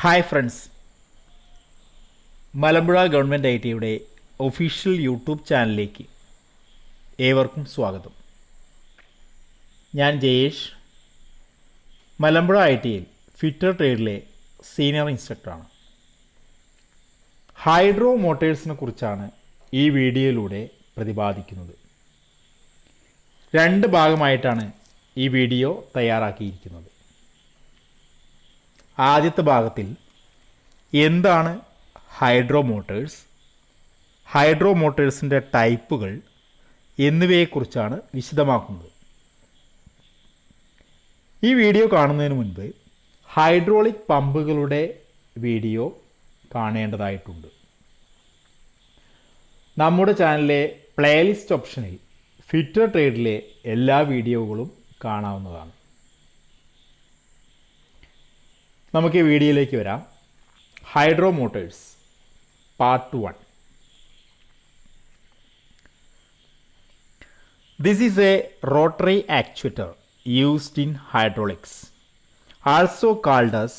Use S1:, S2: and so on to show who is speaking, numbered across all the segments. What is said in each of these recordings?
S1: Hi friends, Malampuzha government I ടിയുടെ official YouTube ചാനലിലേക്ക് ഏവർക്കും സ്വാഗതം. ഞാൻ ജയേഷ്, മലമ്പുഴ ഐ ടിയിൽ ഫിറ്റർ ട്രേഡിലെ സീനിയർ ഇൻസ്ട്രക്ടറാണ്. ഹൈഡ്രോ മോട്ടേഴ്സിനെ കുറിച്ചാണ് ഈ വീഡിയോയിലൂടെ പ്രതിപാദിക്കുന്നത്. രണ്ട് ഭാഗമായിട്ടാണ് ഈ വീഡിയോ തയ്യാറാക്കിയിരിക്കുന്നത്. ആദ്യത്തെ ഭാഗത്തിൽ എന്താണ് ഹൈഡ്രോ മോട്ടേഴ്സ്, ഹൈഡ്രോ മോട്ടേഴ്സിൻ്റെ ടൈപ്പുകൾ എന്നിവയെക്കുറിച്ചാണ് വിശദമാക്കുന്നത്. ഈ വീഡിയോ കാണുന്നതിന് മുൻപ് ഹൈഡ്രോളിക് പമ്പുകളുടെ വീഡിയോ കാണേണ്ടതായിട്ടുണ്ട്. നമ്മുടെ ചാനലിലെ പ്ലേലിസ്റ്റ് ഓപ്ഷനിൽ ഫിറ്റർ ട്രേഡിലെ എല്ലാ വീഡിയോകളും കാണാവുന്നതാണ്. നമുക്ക് ഈ വീഡിയോയിലേക്ക് വരാം. Hydro motors part 1. This is a rotary actuator used in hydraulics, also called as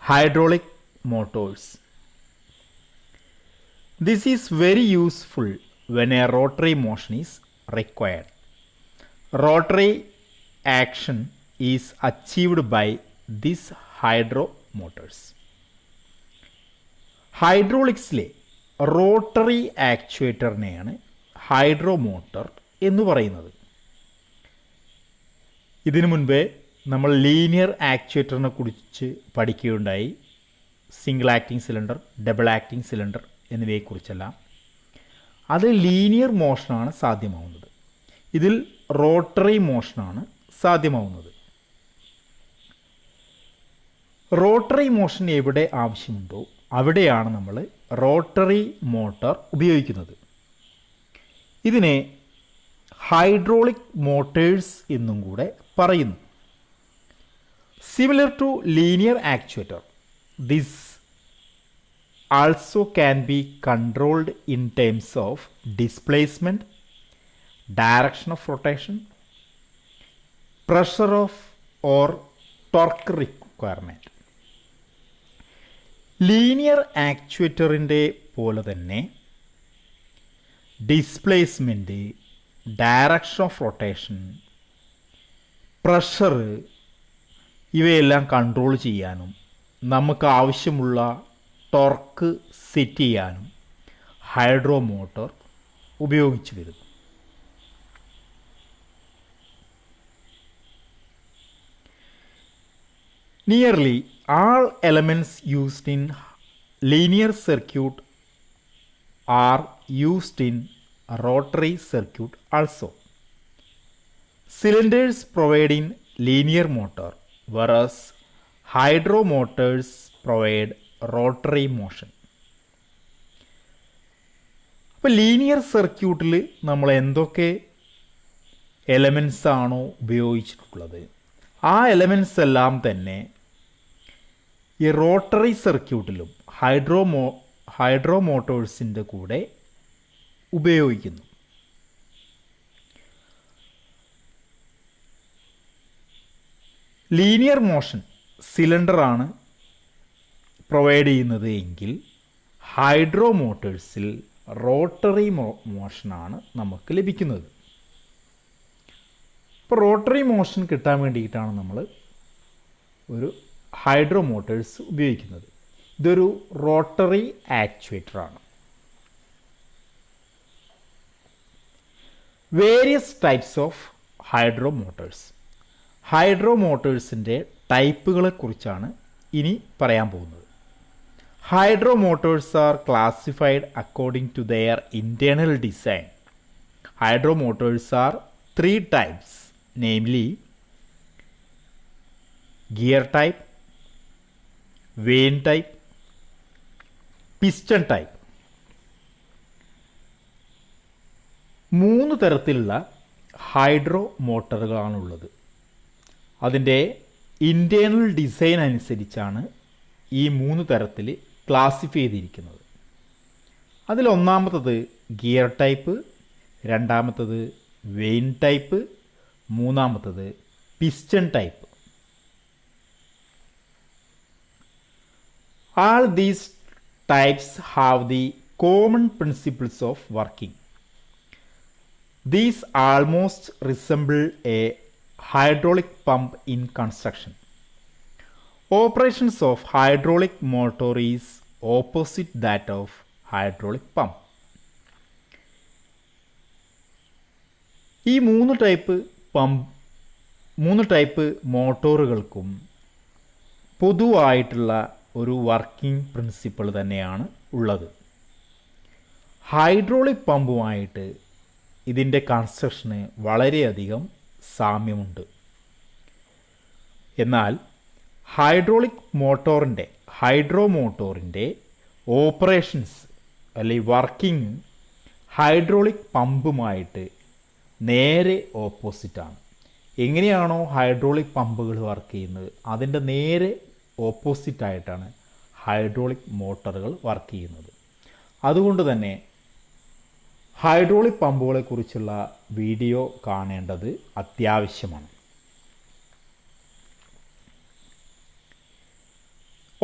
S1: hydraulic motors. This is very useful when a rotary motion is required. Rotary action is achieved by these hydro motors. ഹൈഡ്രോളിക്സിലെ rotary ആക്ച്വേറ്ററിനെയാണ് hydro motor എന്ന് പറയുന്നത്. ഇതിനു മുൻപേ നമ്മൾ linear ആക്ച്വേറ്ററിനെ കുറിച്ച് പഠിക്കുകയുണ്ടായി. Single acting cylinder, double acting cylinder എന്നിവയെക്കുറിച്ചെല്ലാം. അത് ലീനിയർ മോഷനാണ് സാധ്യമാവുന്നത്. ഇതിൽ റോട്ടറി മോഷനാണ് സാധ്യമാവുന്നത്. റോട്ടറി മോഷൻ എവിടെ ആവശ്യമുണ്ടോ അവിടെയാണ് നമ്മൾ റോട്ടറി മോട്ടർ ഉപയോഗിക്കുന്നത്. ഇതിനെ ഹൈഡ്രോളിക് മോട്ടേഴ്സ് എന്നും കൂടെ പറയുന്നു. Similar to linear actuator, this also can be controlled in terms of displacement, direction of rotation, pressure of or torque requirement. Linear ആക്ച്വേറ്ററിൻ്റെ പോലെ തന്നെ displacement, direction of rotation, pressure ഇവയെല്ലാം control ചെയ്യാനും നമുക്ക് ആവശ്യമുള്ള ടോർക്ക് സെറ്റ് ചെയ്യാനും ഹൈഡ്രോ മോട്ടോർ ഉപയോഗിച്ചു വരുന്നു. Nearly all elements used in linear circuit are used in rotary circuit also. Cylinders provide in linear motor, whereas hydro motors provide rotary motion. അപ്പോൾ linear സർക്യൂട്ടിൽ നമ്മൾ എന്തൊക്കെ എലമെൻസ് ആണോ ഉപയോഗിച്ചിട്ടുള്ളത് ആ എലമെൻസ് എല്ലാം തന്നെ ഈ റോട്ടറി സർക്യൂട്ടിലും ഹൈഡ്രോ മോട്ടോഴ്സിൻ്റെ കൂടെ ഉപയോഗിക്കുന്നു. ലീനിയർ മോഷൻ സിലിണ്ടറാണ് പ്രൊവൈഡ് ചെയ്യുന്നത് എങ്കിൽ ഹൈഡ്രോ മോട്ടേഴ്സിൽ റോട്ടറി മോഷനാണ് നമുക്ക് ലഭിക്കുന്നത്. ഇപ്പോൾ റോട്ടറി മോഷൻ കിട്ടാൻ വേണ്ടിയിട്ടാണ് നമ്മൾ ഒരു ഹൈഡ്രോ മോട്ടേഴ്സ് ഉപയോഗിക്കുന്നത്. ഇതൊരു റോട്ടറി ആക്ച്വേറ്ററാണ്. Various types of hydro motors. Hydro മോട്ടേഴ്സിൻ്റെ ടൈപ്പുകളെക്കുറിച്ചാണ് ഇനി പറയാൻ പോകുന്നത്. Hydro motors are classified according to their internal design. Hydro motors are 3 types, namely gear type, vane type, piston type. 3 തരത്തിലുള്ള ഹൈഡ്രോ മോട്ടറുകളാണുള്ളത്. അതിൻ്റെ ഇൻറ്റേർണൽ ഡിസൈൻ അനുസരിച്ചാണ് ഈ 3 തരത്തിൽ ക്ലാസിഫൈ ചെയ്തിരിക്കുന്നത്. അതിലൊന്നാമത്തത് ഗിയർ ടൈപ്പ്, രണ്ടാമത്തത് വെയിൻ ടൈപ്പ്, മൂന്നാമത്തത് piston type. All these types have the common principles of working. These almost resemble a hydraulic pump in construction. Operations of hydraulic motor is opposite that of hydraulic pump. ഈ മൂന്ന് type മോട്ടോറുകൾക്കും പൊതുവായിട്ടുള്ള ഒരു working principle തന്നെയാണ് ഉള്ളത്. Hydraulic പമ്പുമായിട്ട് ഇതിൻ്റെ കൺസ്ട്രക്ഷന് വളരെയധികം സാമ്യമുണ്ട്. എന്നാൽ ഹൈഡ്രോ മോട്ടോറിൻ്റെ ഓപ്പറേഷൻസ് അല്ലെങ്കിൽ വർക്കിംഗ് ഹൈഡ്രോളിക് പമ്പുമായിട്ട് നേരെ ഓപ്പോസിറ്റാണ്. എങ്ങനെയാണോ ഹൈഡ്രോളിക് പമ്പുകൾ വർക്ക് ചെയ്യുന്നത് അതിൻ്റെ നേരെ ഓപ്പോസിറ്റായിട്ടാണ് ഹൈഡ്രോളിക് മോട്ടറുകൾ വർക്ക് ചെയ്യുന്നത്. അതുകൊണ്ട് തന്നെ ഹൈഡ്രോളിക് പമ്പുകളെക്കുറിച്ചുള്ള വീഡിയോ കാണേണ്ടത് അത്യാവശ്യമാണ്.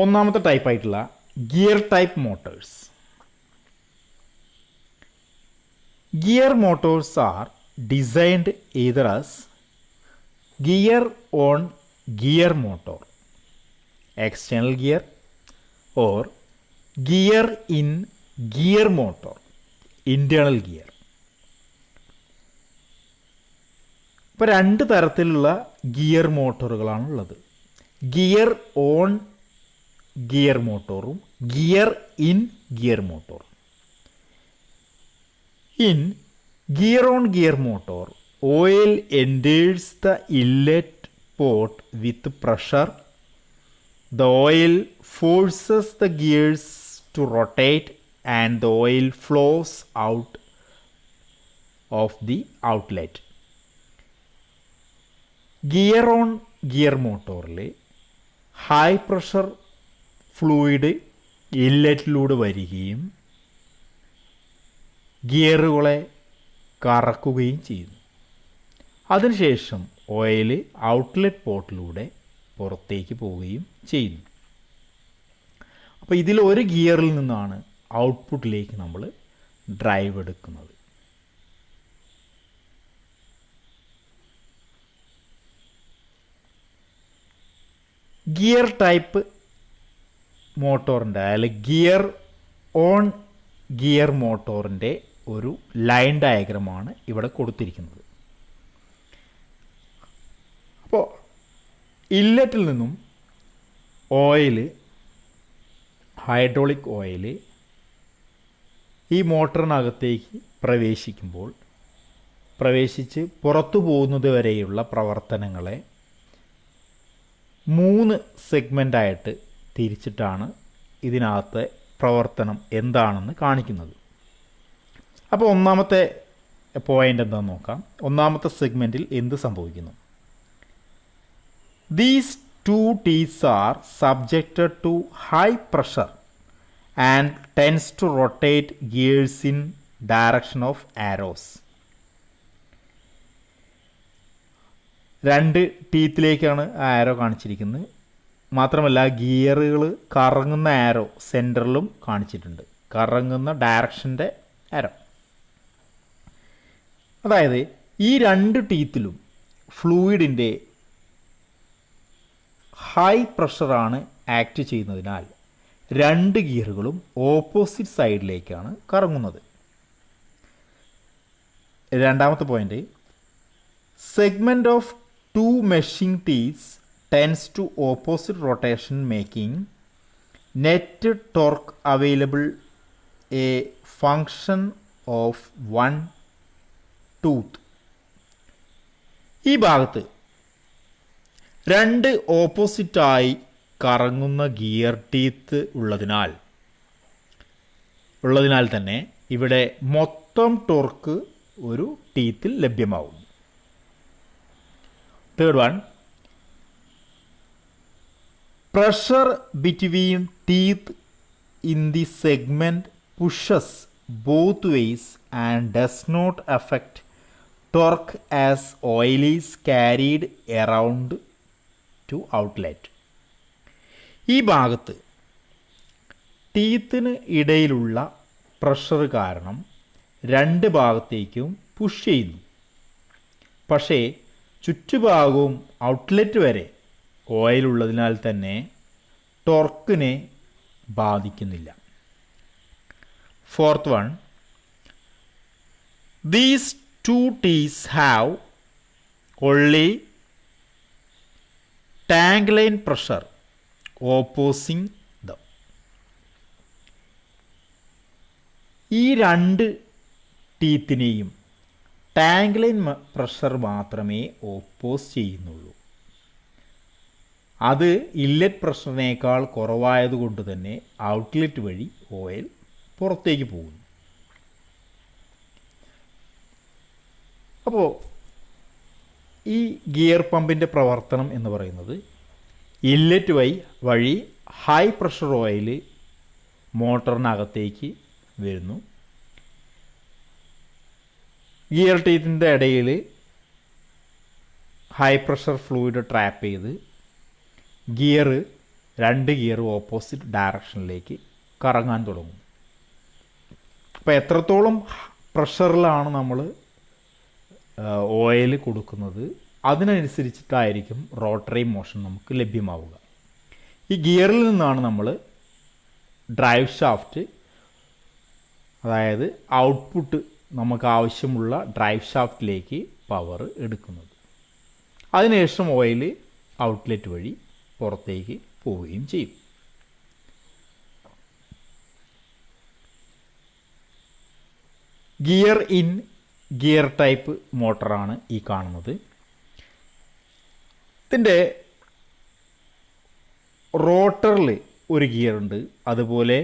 S1: ഒന്നാമത്തെ ടൈപ്പായിട്ടുള്ള gear type motors. Gear motors are designed either as gear on gear motor, external gear, or gear in gear motor, internal gear. ഇപ്പോൾ രണ്ട് തരത്തിലുള്ള ഗിയർ മോട്ടോറുകളാണുള്ളത്. ഗിയർ ഓൺ ഗിയർ മോട്ടോറും ഗിയർ ഇൻ ഗിയർ മോട്ടോറും. In gear on gear motor, oil enters the inlet port with pressure. The oil forces the gears to rotate and the oil flows out of the outlet. Gear on gear motorൽ high pressure fluid ഇൻലെറ്റിലൂടെ വരികയും ഗിയറുകളെ കറക്കുകയും ചെയ്യുന്നു. അതിനുശേഷം oil outlet പോർട്ടിലൂടെ പുറത്തേക്ക് പോവുകയും ചെയ്യുന്നു. അപ്പോൾ ഇതിൽ ഒരു ഗിയറിൽ നിന്നാണ് ഔട്ട്പുട്ടിലേക്ക് നമ്മൾ ഡ്രൈവ് എടുക്കുന്നത്. ഗിയർ ടൈപ്പ് മോട്ടോറിൻ്റെ അല്ലെങ്കിൽ ഗിയർ ഓൺ ഗിയർ മോട്ടോറിൻ്റെ ഒരു ലൈൻ ഡയഗ്രമാണ് ഇവിടെ കൊടുത്തിരിക്കുന്നത്. അപ്പോൾ ഇൻലെറ്റിൽ നിന്നും ഹൈഡ്രോളിക് ഓയിൽ ഈ മോട്ടറിനകത്തേക്ക് പ്രവേശിച്ച് പുറത്തു പോകുന്നത് വരെയുള്ള പ്രവർത്തനങ്ങളെ 3 സെഗ്മെൻ്റായിട്ട് തിരിച്ചിട്ടാണ് ഇതിനകത്തെ പ്രവർത്തനം എന്താണെന്ന് കാണിക്കുന്നത്. അപ്പോൾ ഒന്നാമത്തെ പോയിൻ്റ് എന്താണെന്ന് നോക്കാം. ഒന്നാമത്തെ സെഗ്മെൻറ്റിൽ എന്ത് സംഭവിക്കുന്നു? These two teeth are subjected to high pressure and tends to rotate gears in direction of arrows. രണ്ട് ടീത്തിലേക്കാണ് ആരോ കാണിച്ചിരിക്കുന്നത്. മാത്രമല്ല ഗിയറുകൾ കറങ്ങുന്ന ആരോ സെൻറ്ററിലും കാണിച്ചിട്ടുണ്ട്, കറങ്ങുന്ന ഡയറക്ഷൻ്റെ ആരോ. അതായത് ഈ രണ്ട് ടീത്തിലും ഫ്ലൂയിഡിൻ്റെ ഹൈ പ്രഷറാണ് ആക്ട് ചെയ്യുന്നതിനാൽ രണ്ട് ഗിയറുകളും ഓപ്പോസിറ്റ് സൈഡിലേക്കാണ് കറങ്ങുന്നത്. രണ്ടാമത്തെ point, segment of 2 meshing teeth tends to opposite rotation, making net torque available a function of one tooth. ഈ ഭാഗത്ത് രണ്ട് ഓപ്പോസിറ്റായി കറങ്ങുന്ന ഗിയർ ടീത്ത് ഉള്ളതിനാൽ തന്നെ ഇവിടെ മൊത്തം ടോർക്ക് ഒരു ടീത്തിൽ ലഭ്യമാവും. Third one, pressure between teeth in the segment pushes both ways and does not affect torque as oil is carried around to outlet. ഈ ഭാഗത്ത് ടീത്തിന് ഇടയിലുള്ള പ്രഷർ കാരണം രണ്ട് ഭാഗത്തേക്കും പുഷ് ചെയ്യുന്നു. പക്ഷേ ചുറ്റുഭാഗവും ഔട്ട്ലെറ്റ് വരെ ഓയിൽ ഉള്ളതിനാൽ തന്നെ ടോർക്കിനെ ബാധിക്കുന്നില്ല. Fourth one, these two teeth have only tank line pressure opposing them. ഈ രണ്ട് ടീത്തിനെയും ടാങ്ക് ലൈൻ പ്രഷർ മാത്രമേ ഓപ്പോസ് ചെയ്യുന്നുള്ളൂ. അത് ഇൻലെറ്റ് പ്രഷറിനേക്കാൾ കുറവായതുകൊണ്ട് തന്നെ ഔട്ട്ലെറ്റ് വഴി ഓയിൽ പുറത്തേക്ക് പോകുന്നു. അപ്പോൾ ഈ ഗിയർ പമ്പിൻ്റെ പ്രവർത്തനം എന്ന് പറയുന്നത് ഇൻലെറ്റ് വഴി ഹൈ പ്രഷർ ഓയിൽ മോട്ടറിനകത്തേക്ക് വരുന്നു. ഗിയർ ടീത്തിൻ്റെ ഇടയിൽ ഹൈ പ്രഷർ ഫ്ലൂയിഡ് ട്രാപ്പ് ചെയ്ത് രണ്ട് ഗിയർ ഓപ്പോസിറ്റ് ഡയറക്ഷനിലേക്ക് കറങ്ങാൻ തുടങ്ങും. അപ്പോൾ എത്രത്തോളം പ്രഷറിലാണ് നമ്മൾ ഓയിൽ കൊടുക്കുന്നത് അതിനനുസരിച്ചിട്ടായിരിക്കും റോട്ടറി മോഷൻ നമുക്ക് ലഭ്യമാവുക. ഈ ഗിയറിൽ നിന്നാണ് നമ്മൾ ഡ്രൈവ് ഷാഫ്റ്റ്, അതായത് ഔട്ട്പുട്ട് നമുക്ക് ആവശ്യമുള്ള ഡ്രൈവ് ഷാഫ്റ്റിലേക്ക് പവർ എടുക്കുന്നത്. അതിനുശേഷം ഓയിൽ ഔട്ട്ലെറ്റ് വഴി പുറത്തേക്ക് പോവുകയും ചെയ്യും. ഗിയർ ടൈപ്പ് മോട്ടറാണ് ഈ കാണുന്നത്. ഇതിൻ്റെ റോട്ടറിൽ ഒരു ഗിയറുണ്ട്, അതുപോലെ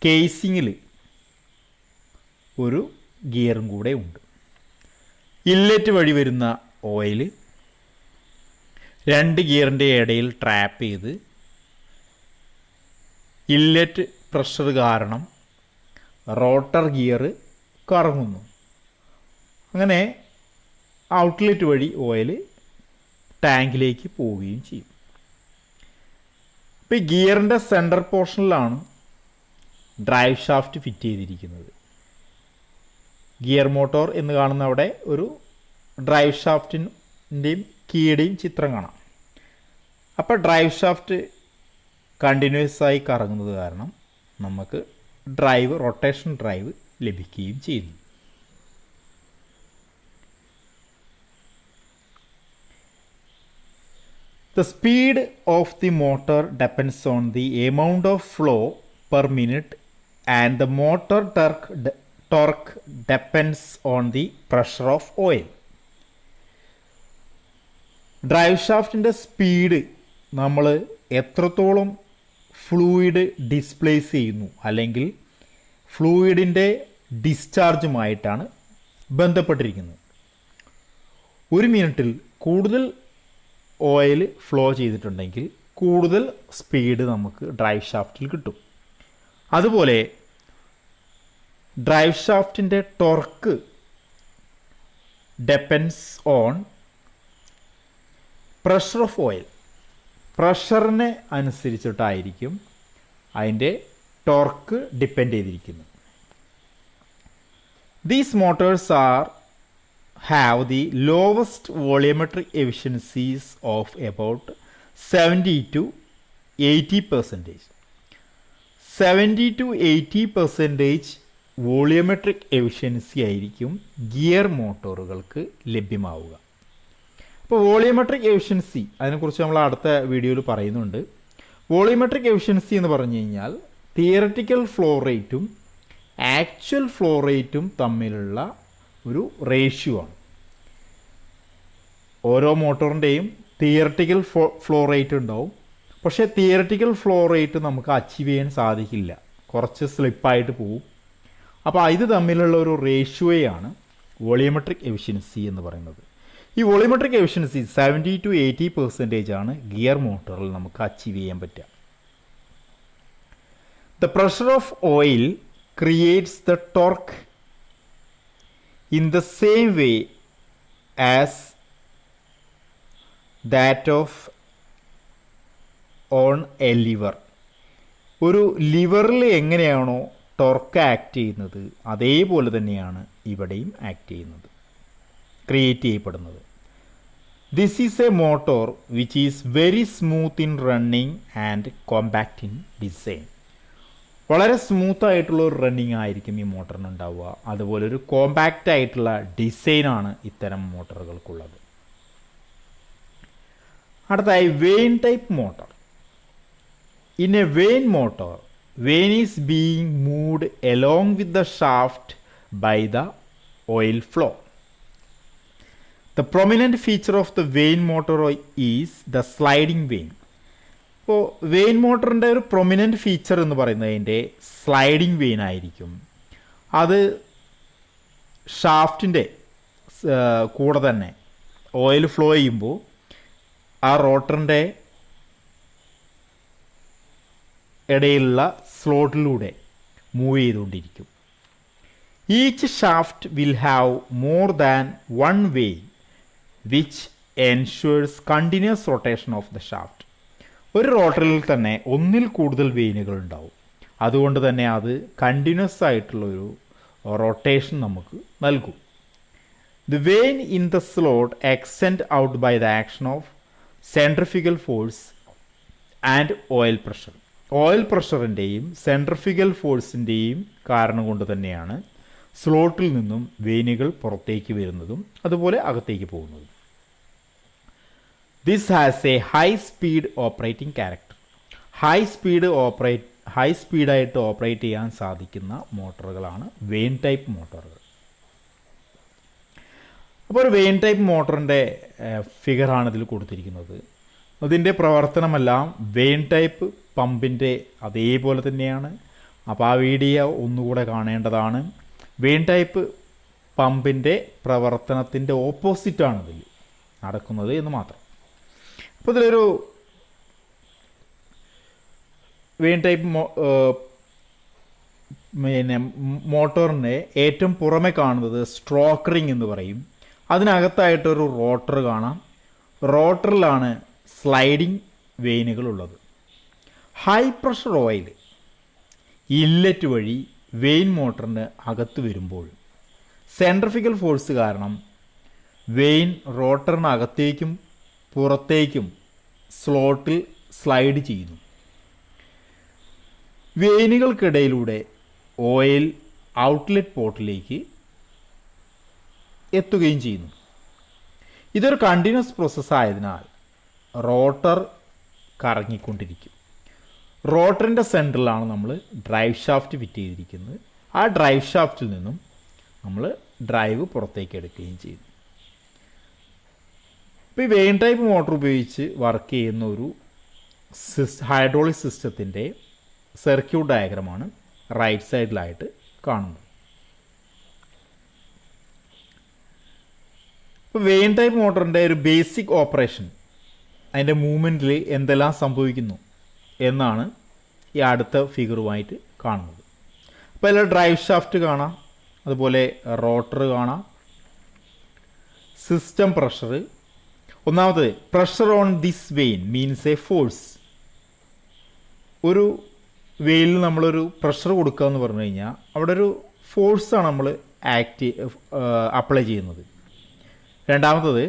S1: കേസിങ്ങിൽ ഒരു ഗിയറും കൂടെ ഉണ്ട്. ഇൻലെറ്റ് വഴി വരുന്ന ഓയിൽ രണ്ട് ഗിയറിൻ്റെ ഇടയിൽ ട്രാപ്പ് ചെയ്ത് ഇൻലെറ്റ് പ്രഷർ കാരണം റോട്ടർ ഗിയർ കറങ്ങുന്നു. അങ്ങനെ ഔട്ട്ലെറ്റ് വഴി ഓയിൽ ടാങ്കിലേക്ക് പോവുകയും ചെയ്യും. ഇപ്പോൾ ഈ ഗിയറിൻ്റെ സെൻറ്റർ പോർഷനിലാണ് ഡ്രൈവ് ഷാഫ്റ്റ് ഫിറ്റ് ചെയ്തിരിക്കുന്നത്. ഗിയർ മോട്ടോർ എന്ന് കാണുന്ന അവിടെ ഒരു ഡ്രൈവ് ഷാഫ്റ്റിൻ്റെയും കീയുടെയും ചിത്രം കാണാം. അപ്പോൾ ഡ്രൈവ് ഷാഫ്റ്റ് കണ്ടിന്യൂസ് ആയി കറങ്ങുന്നത് കാരണം നമുക്ക് റൊട്ടേഷൻ ഡ്രൈവ് ലഭിക്കുകയും ചെയ്യുന്നു. The speed of the motor depends on the amount of flow per minute and the motor torque depends on the pressure of oil. Drive ഷാഫ്റ്റിൻ്റെ സ്പീഡ് നമ്മൾ എത്രത്തോളം ഫ്ലൂയിഡ് ഡിസ്പ്ലേസ് ചെയ്യുന്നു അല്ലെങ്കിൽ ഫ്ലൂയിഡിൻ്റെ ഡിസ്ചാർജുമായിട്ടാണ് ബന്ധപ്പെട്ടിരിക്കുന്നത്. ഒരു മിനിറ്റിൽ കൂടുതൽ ഓയിൽ ഫ്ലോ ചെയ്തിട്ടുണ്ടെങ്കിൽ കൂടുതൽ സ്പീഡ് നമുക്ക് ഡ്രൈവ് ഷാഫ്റ്റിൽ കിട്ടും. അതുപോലെ ഡ്രൈവ് ഷാഫ്റ്റിൻ്റെ torque depends on pressure of oil. പ്രഷറിനെ അനുസരിച്ചിട്ടായിരിക്കും അതിൻ്റെ ടോർക്ക് ഡിപ്പെൻഡ് ചെയ്തിരിക്കുന്നത്. These motors have the lowest volumetric efficiencies of about 70 to 80%. 70 to 80% volumetric efficiency ആയിരിക്കും ഗിയർ മോട്ടോറുകൾക്ക് ലഭ്യമാവുക. അപ്പോൾ വോളിയോമെട്രിക് എഫിഷ്യൻസി അതിനെക്കുറിച്ച് നമ്മൾ അടുത്ത വീഡിയോയിൽ പറയുന്നുണ്ട്. വോളിയോമെട്രിക് എഫിഷ്യൻസി എന്ന് പറഞ്ഞു കഴിഞ്ഞാൽ തിയററ്റിക്കൽ ഫ്ലോ റേറ്റും ആക്ച്വൽ ഫ്ലോ റേറ്റും തമ്മിലുള്ള ഒരു റേഷ്യോ ആണ്. ഓരോ മോട്ടോറിൻ്റെയും തിയററ്റിക്കൽ ഫ്ലോ റേറ്റ് ഉണ്ടാവും. പക്ഷേ തിയററ്റിക്കൽ ഫ്ലോ റേറ്റ് നമുക്ക് അച്ചീവ് ചെയ്യാൻ സാധിക്കില്ല, കുറച്ച് സ്ലിപ്പായിട്ട് പോവും. അപ്പോൾ ഇത് തമ്മിലുള്ള ഒരു റേഷ്യോയാണ് വോളിയോമെട്രിക് എഫിഷ്യൻസി എന്ന് പറയുന്നത്. ഈ വോളിയോമെട്രിക് എഫിഷ്യൻസി 70 to 80% ആണ് ഗിയർ മോട്ടോറിൽ നമുക്ക് അച്ചീവ് ചെയ്യാൻ പറ്റുക. The pressure of oil creates the torque in the same way as that of on a lever. ഒരു ലിവറിൽ എങ്ങനെയാണോ ടോർക്ക് ആക്ട് ചെയ്യുന്നത് അതേപോലെ തന്നെയാണ് ഇവിടെയും ആക്ട് ചെയ്യുന്നത്, ക്രിയേറ്റ് ചെയ്യപ്പെടുന്നത്. This is A motor which is very smooth in running and compact in design. വളരെ സ്മൂത്തായിട്ടുള്ള ഒരു റണ്ണിങ് ആയിരിക്കും ഈ മോട്ടറിന് ഉണ്ടാവുക. അതുപോലെ ഒരു കോമ്പാക്റ്റ് ആയിട്ടുള്ള ഡിസൈനാണ് ഇത്തരം മോട്ടറുകൾക്കുള്ളത്. അടുത്തായി vane type motor. In a vane motor, vane is being moved along with the shaft by the oil flow. The prominent feature of the vein motor is the sliding vein. ഇപ്പോൾ vein മോട്ടറിൻ്റെ ഒരു prominent feature എന്ന് പറയുന്നത് അതിൻ്റെ sliding vein ആയിരിക്കും. അത് ഷാഫ്റ്റിൻ്റെ കൂടെ തന്നെ oil flow ചെയ്യുമ്പോൾ ആ റോട്ടറിൻ്റെ ഇടയിലുള്ള സ്ലോട്ടിലൂടെ മൂവ് ചെയ്തുകൊണ്ടിരിക്കും. Each shaft will have more than one vane which ensures continuous rotation of the shaft. ഒരു റോട്ടറിൽ തന്നെ ഒന്നിൽ കൂടുതൽ വെയിനുകൾ ഉണ്ടാവും. അതുകൊണ്ട് തന്നെ അത് കണ്ടിന്യൂസ് ആയിട്ടുള്ളൊരു റൊട്ടേഷൻ നമുക്ക് നൽകും. The vane in the slot extend out by the action of centrifugal force and oil pressure. Oil പ്രഷറിൻ്റെയും സെൻട്രിഫ്യൂഗൽ ഫോഴ്സിൻ്റെയും കാരണം കൊണ്ട് തന്നെയാണ് സ്ലോട്ടിൽ നിന്നും വെയിനുകൾ പുറത്തേക്ക് വരുന്നതും അതുപോലെ അകത്തേക്ക് പോകുന്നതും. This has a high speed operating character. High സ്പീഡായിട്ട് ഓപ്പറേറ്റ് ചെയ്യാൻ സാധിക്കുന്ന മോട്ടോറുകളാണ് വെയിൻ ടൈപ്പ് മോട്ടോറുകൾ. അപ്പോൾ ഒരു വെയിൻ ടൈപ്പ് മോട്ടറിൻ്റെ ഫിഗറാണ് ഇതിൽ കൊടുത്തിരിക്കുന്നത്. അതിൻ്റെ പ്രവർത്തനമെല്ലാം വെയിൻ ടൈപ്പ് പമ്പിൻ്റെ അതേപോലെ തന്നെയാണ്. അപ്പോൾ ആ വീഡിയോ ഒന്നുകൂടെ കാണേണ്ടതാണ്. വെയിൻ ടൈപ്പ് പമ്പിൻ്റെ പ്രവർത്തനത്തിൻ്റെ ഓപ്പോസിറ്റാണ് ഇതിൽ നടക്കുന്നത് എന്ന് മാത്രം. അപ്പോൾ ഇതിലൊരു വെയിൻ ടൈപ്പ് പിന്നെ മോട്ടോറിൻ്റെ ഏറ്റവും പുറമെ കാണുന്നത് സ്ട്രോക്ക് റിംഗ് എന്ന് പറയും. അതിനകത്തായിട്ടൊരു റോട്ടർ കാണാം. റോട്ടറിലാണ് സ്ലൈഡിങ് വെയിനുകൾ ഉള്ളത്. ഹൈ പ്രഷർ ഓയിൽ ഇല്ലറ്റ് വഴി വെയിൻ മോട്ടറിന് അകത്ത് വരുമ്പോൾ സെൻട്രിഫ്യൂഗൽ ഫോഴ്സ് കാരണം വെയിൻ റോട്ടറിന് അകത്തേക്കും പുറത്തേക്കും സ്ലോട്ടിൽ സ്ലൈഡ് ചെയ്യുന്നു. വെയിനുകൾക്കിടയിലൂടെ ഓയിൽ ഔട്ട്ലെറ്റ് പോർട്ടിലേക്ക് എത്തുകയും ചെയ്യുന്നു. ഇതൊരു കണ്ടിന്യൂസ് പ്രോസസ്സ് ആയതിനാൽ റോട്ടർ കറങ്ങിക്കൊണ്ടിരിക്കും. റോട്ടറിൻ്റെ സെൻറ്ററിലാണ് നമ്മൾ ഡ്രൈവ് ഷാഫ്റ്റ് ഫിറ്റ് ചെയ്തിരിക്കുന്നത്. ആ ഡ്രൈവ് ഷാഫ്റ്റിൽ നിന്നും നമ്മൾ ഡ്രൈവ് പുറത്തേക്ക് എടുക്കുകയും ചെയ്യുന്നു. ഇപ്പോൾ ഈ വെയിൻ ടൈപ്പ് മോട്ടോർ ഉപയോഗിച്ച് വർക്ക് ചെയ്യുന്ന ഒരു ഹൈഡ്രോളിക് സിസ്റ്റത്തിൻ്റെ സർക്യൂട്ട് ഡയഗ്രമാണ് റൈറ്റ് സൈഡിലായിട്ട് കാണുന്നത്. ഇപ്പോൾ വെയിൻ ടൈപ്പ് മോട്ടറിൻ്റെ ഒരു ബേസിക് ഓപ്പറേഷൻ, അതിൻ്റെ മൂവ്മെൻറ്റിൽ എന്തെല്ലാം സംഭവിക്കുന്നു എന്നാണ് ഈ അടുത്ത ഫിഗറുമായിട്ട് കാണുന്നത്. അപ്പോൾ അതിൽ ഡ്രൈവ് ഷാഫ്റ്റ് കാണാം, അതുപോലെ റോട്ടർ കാണാം, സിസ്റ്റം പ്രഷർ. ഒന്നാമത് pressure on this vane means a force. ഒരു വെയിനിൽ നമ്മളൊരു പ്രഷർ കൊടുക്കുക എന്ന് പറഞ്ഞു കഴിഞ്ഞാൽ അവിടെ ഒരു ഫോഴ്സാണ് നമ്മൾ അപ്ലൈ ചെയ്യുന്നത്. രണ്ടാമത്തത്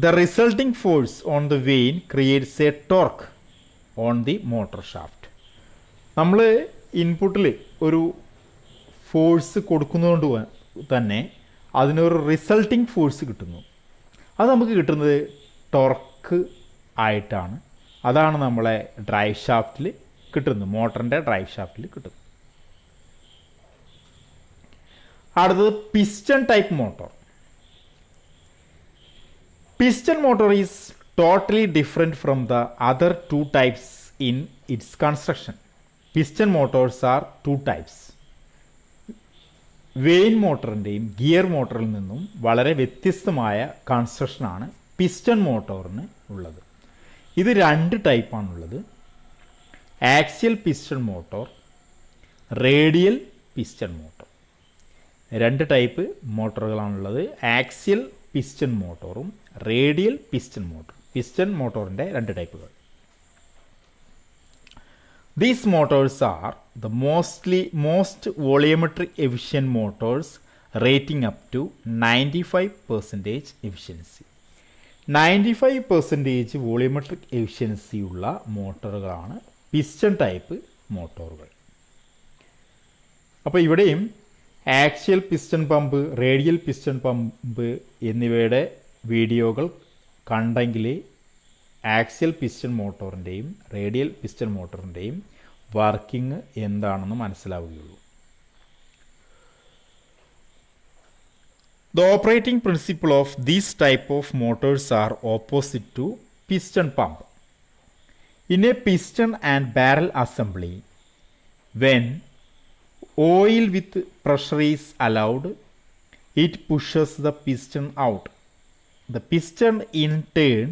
S1: the resulting force on the vane creates a torque on the motor shaft. നമ്മൾ ഇൻപുട്ടിൽ ഒരു ഫോഴ്സ് കൊടുക്കുന്നതുകൊണ്ട് തന്നെ അതിനൊരു റിസൾട്ടിംഗ് ഫോഴ്സ് കിട്ടുന്നു. അത് നമുക്ക് കിട്ടുന്നത് ടോർക്ക് ആയിട്ടാണ്. അതാണ് നമ്മളെ ഡ്രൈവ് ഷാഫ്റ്റിൽ കിട്ടുന്നത്, മോട്ടറിൻ്റെ ഡ്രൈവ് ഷാഫ്റ്റിൽ കിട്ടുന്നത്. അടുത്തത് piston type motor. Piston motor is totally different from the other two types in its construction. Piston motors are two types. Vane മോട്ടറിൻ്റെയും ഗിയർ മോട്ടറിൽ നിന്നും വളരെ വ്യത്യസ്തമായ കൺസ്ട്രക്ഷനാണ് പിസ്റ്റൺ മോട്ടോറിന് ഉള്ളത്. ഇത് രണ്ട് ടൈപ്പാണുള്ളത്. Axial piston motor, radial piston motor. രണ്ട് ടൈപ്പ് മോട്ടോറുകളാണുള്ളത്. ആക്സിയൽ പിസ്റ്റൺ മോട്ടോറും റേഡിയൽ പിസ്റ്റൺ മോട്ടോർ. പിസ്റ്റൺ മോട്ടോറിൻ്റെ രണ്ട് ടൈപ്പുകൾ. These motors are the most volumetric efficient motors rating up to 95% efficiency. 95% volumetric efficiency ഉള്ള മോട്ടോറുകളാണ് പിസ്റ്റൺ ടൈപ്പ് മോട്ടോറുകൾ. അപ്പോൾ ഇവിടെയും axial piston pump, radial piston pump എന്നിവയുടെ വീഡിയോകൾ കണ്ടെങ്കിൽ ആക്സിയൽ പിസ്റ്റൺ മോട്ടോറിൻ്റെയും റേഡിയൽ പിസ്റ്റൺ മോട്ടോറിൻ്റെയും വർക്കിംഗ് എന്താണെന്ന് മനസ്സിലാവുകയുള്ളൂ. The operating principle of these type of motors are opposite to piston pump. In a piston and barrel assembly, when oil with pressure is allowed, it pushes the piston out. The piston in tune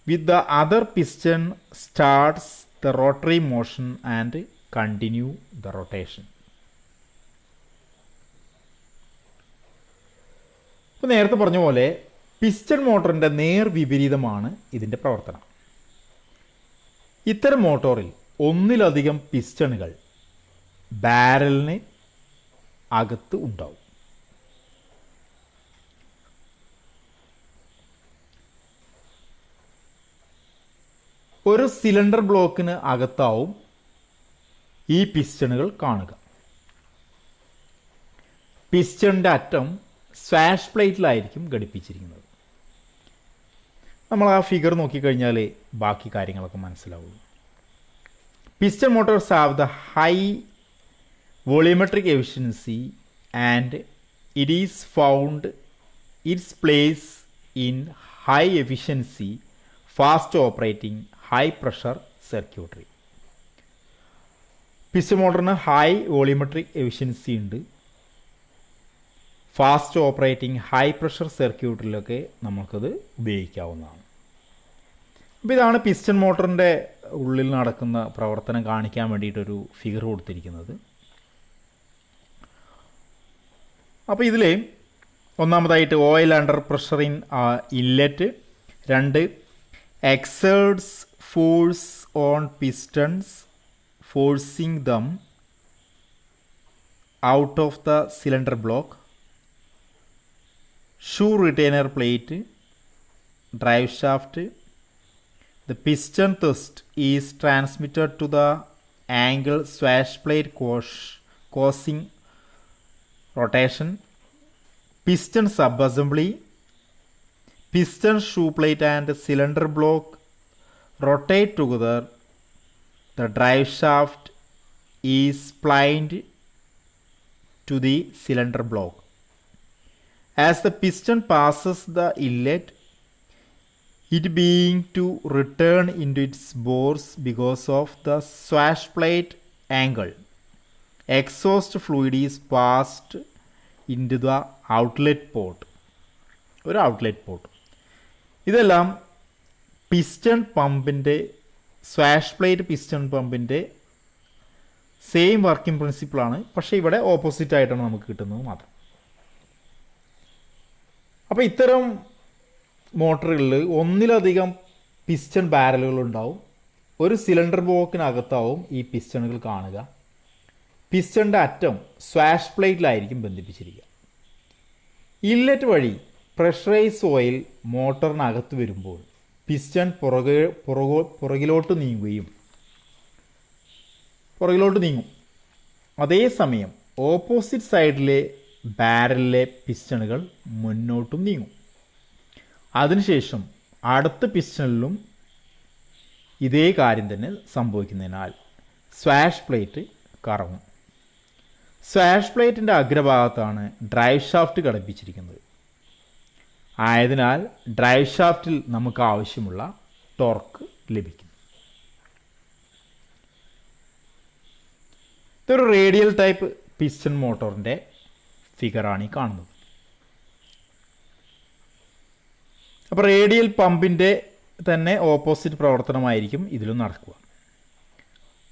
S1: with the other piston starts the rotary motion and continue the rotation. ഇപ്പോൾ നേരത്തെ പറഞ്ഞ പോലെ piston മോട്ടറിൻ്റെ നേർ വിപരീതമാണ് ഇതിൻ്റെ പ്രവർത്തനം. ഇത്തരം മോട്ടോറിൽ ഒന്നിലധികം പിസ്റ്റണുകൾ ബാരലിന് അകത്ത് ഉണ്ടാവും. ഒരു സിലിണ്ടർ ബ്ലോക്കിന് അകത്താവും ഈ പിസ്റ്റണുകൾ കാണുക. പിസ്റ്റണിൻ്റെ അറ്റം സ്വാഷ് പ്ലേറ്റിലായിരിക്കും ഘടിപ്പിച്ചിരിക്കുന്നത്. നമ്മൾ ആ ഫിഗർ നോക്കിക്കഴിഞ്ഞാൽ ബാക്കി കാര്യങ്ങളൊക്കെ മനസ്സിലാവുള്ളൂ. Piston motors have the high volumetric efficiency and it is found its place in high efficiency fast operating high pressure circuitry. Piston മോട്ടറിന് ഹൈ വോളിയോമെട്രിക് എഫിഷ്യൻസി ഉണ്ട്. ഫാസ്റ്റ് ഓപ്പറേറ്റിംഗ് ഹൈ പ്രഷർ സർക്യൂട്ടറിലൊക്കെ നമുക്കത് ഉപയോഗിക്കാവുന്നതാണ്. അപ്പോൾ ഇതാണ് പിസ്റ്റൺ മോട്ടറിൻ്റെ ഉള്ളിൽ നടക്കുന്ന പ്രവർത്തനം കാണിക്കാൻ വേണ്ടിയിട്ടൊരു ഫിഗർ കൊടുത്തിരിക്കുന്നത്. അപ്പോൾ ഇതിൽ ഒന്നാമതായിട്ട് oil under pressure in inlet, 2 exerts force on pistons forcing them out of the cylinder block, shoe retainer plate, drive shaft. The piston thrust is transmitted to the angle swash plate causing rotation. Piston subassembly. Piston shoe plate and cylinder block rotate together. The drive shaft is splined to the cylinder block. As the piston passes the inlet, it being to return into its bores because of the swash plate angle. Exhaust fluid is passed into the outlet port. ഒരു outlet port. ഇതെല്ലാം piston പമ്പിൻ്റെ swash plate piston പമ്പിൻ്റെ same working പ്രിൻസിപ്പിളാണ്. പക്ഷേ ഇവിടെ opposite ആയിട്ടാണ് നമുക്ക് കിട്ടുന്നത് മാത്രം. അപ്പോൾ ഇത്തരം മോട്ടറുകളിൽ ഒന്നിലധികം പിസ്റ്റൺ ബാരലുകൾ ഉണ്ടാവും. ഒരു സിലിണ്ടർ ബ്ലോക്കിനകത്താവും ഈ പിസ്റ്റണുകൾ കാണുക. പിസ്റ്റണിൻ്റെ അറ്റം സ്വാഷ് പ്ലേറ്റിലായിരിക്കും ബന്ധിപ്പിച്ചിരിക്കുക. ഇൻലെറ്റ് വഴി പ്രഷറൈസ് ഓയിൽ മോട്ടറിനകത്ത് വരുമ്പോൾ പിസ്റ്റൺ പുറകിലോട്ട് നീങ്ങും. അതേസമയം ഓപ്പോസിറ്റ് സൈഡിലെ ബാരലിലെ പിസ്റ്റണുകൾ മുന്നോട്ടും നീങ്ങും. അതിനുശേഷം അടുത്ത പിസ്റ്റണിലും ഇതേ കാര്യം തന്നെ സംഭവിക്കുന്നതിനാൽ സ്വാഷ് പ്ലേറ്റ് കറങ്ങും. സ്വാഷ് പ്ലേറ്റിൻ്റെ അഗ്രഭാഗത്താണ് ഡ്രൈവ് ഷാഫ്റ്റ് ഘടിപ്പിച്ചിരിക്കുന്നത്. ആയതിനാൽ ഡ്രൈവ് ഷാഫ്റ്റിൽ നമുക്ക് ആവശ്യമുള്ള ടോർക്ക് ലഭിക്കും. ഇതൊരു റേഡിയൽ ടൈപ്പ് പിസ്റ്റൺ മോട്ടോറിൻ്റെ ഫിഗറാണ് ഈ കാണുന്നത്. അപ്പോൾ റേഡിയൽ പമ്പിൻ്റെ തന്നെ ഓപ്പോസിറ്റ് പ്രവർത്തനമായിരിക്കും ഇതിലും നടക്കുക.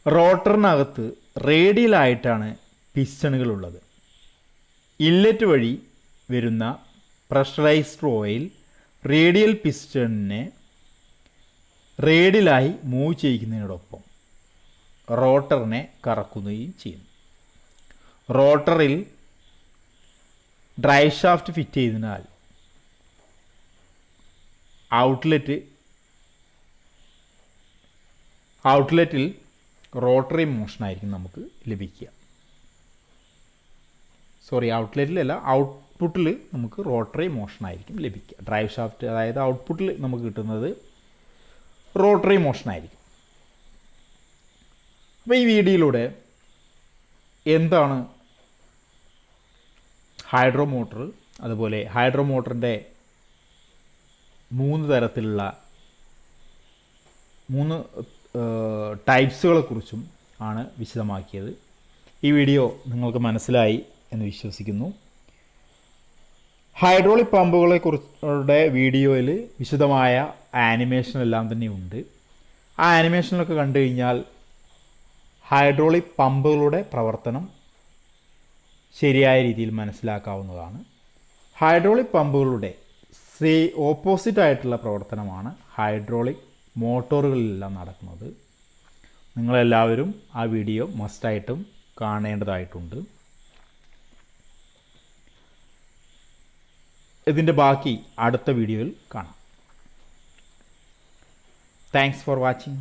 S1: റോട്ടറിനകത്ത് റേഡിയലായിട്ടാണ് പിസ്റ്റണുകളുള്ളത്. ഇൻലെറ്റ് വഴി വരുന്ന പ്രഷറൈസ്ഡ് ഓയിൽ റേഡിയൽ പിസ്റ്റണിനെ റേഡിയലായി മൂവ് ചെയ്യിക്കുന്നതിനോടൊപ്പം റോട്ടറിനെ കറക്കുകയും ചെയ്യുന്നു. റോട്ടറിൽ ഡ്രൈവ് ഷാഫ്റ്റ് ഫിറ്റ് ചെയ്തതിനാൽ ഔട്ട്ലെറ്റിൽ റോട്ടറി മോഷനായിരിക്കും നമുക്ക് ലഭിക്കുക. ഔട്ട്ലെറ്റിലല്ല, ഔട്ട്പുട്ടിൽ നമുക്ക് റോട്ടറി മോഷനായിരിക്കും ലഭിക്കുക. ഡ്രൈവ് ഷാഫ്റ്റ്, അതായത് ഔട്ട്പുട്ടിൽ നമുക്ക് കിട്ടുന്നത് റോട്ടറി മോഷനായിരിക്കും. അപ്പോൾ ഈ വീഡിയോയിലൂടെ എന്താണ് ഹൈഡ്രോ മോട്ടർ, അതുപോലെ ഹൈഡ്രോ മോട്ടറിൻ്റെ 3 തരത്തിലുള്ള 3 ടൈപ്സുകളെക്കുറിച്ചും ആണ് വിശദമാക്കിയത്. ഈ വീഡിയോ നിങ്ങൾക്ക് മനസ്സിലായി എന്ന് വിശ്വസിക്കുന്നു. ഹൈഡ്രോളിക് പമ്പുകളെക്കുറിച്ചുള്ള വീഡിയോയിൽ വിശദമായ ആനിമേഷൻ എല്ലാം തന്നെ ഉണ്ട്. ആ ആനിമേഷനിലൊക്കെ കണ്ടു കഴിഞ്ഞാൽ ഹൈഡ്രോളിക് പമ്പുകളുടെ പ്രവർത്തനം ശരിയായ രീതിയിൽ മനസ്സിലാക്കാവുന്നതാണ്. ഹൈഡ്രോളിക് പമ്പുകളുടെ ഓപ്പോസിറ്റ് ആയിട്ടുള്ള പ്രവർത്തനമാണ് ഹൈഡ്രോളിക് മോട്ടോറുകളിലെല്ലാം നടക്കുന്നത്. നിങ്ങളെല്ലാവരും ആ വീഡിയോ മസ്റ്റായിട്ടും കാണേണ്ടതായിട്ടുണ്ട്. ഇതിൻ്റെ ബാക്കി അടുത്ത വീഡിയോയിൽ കാണാം. Thanks for watching.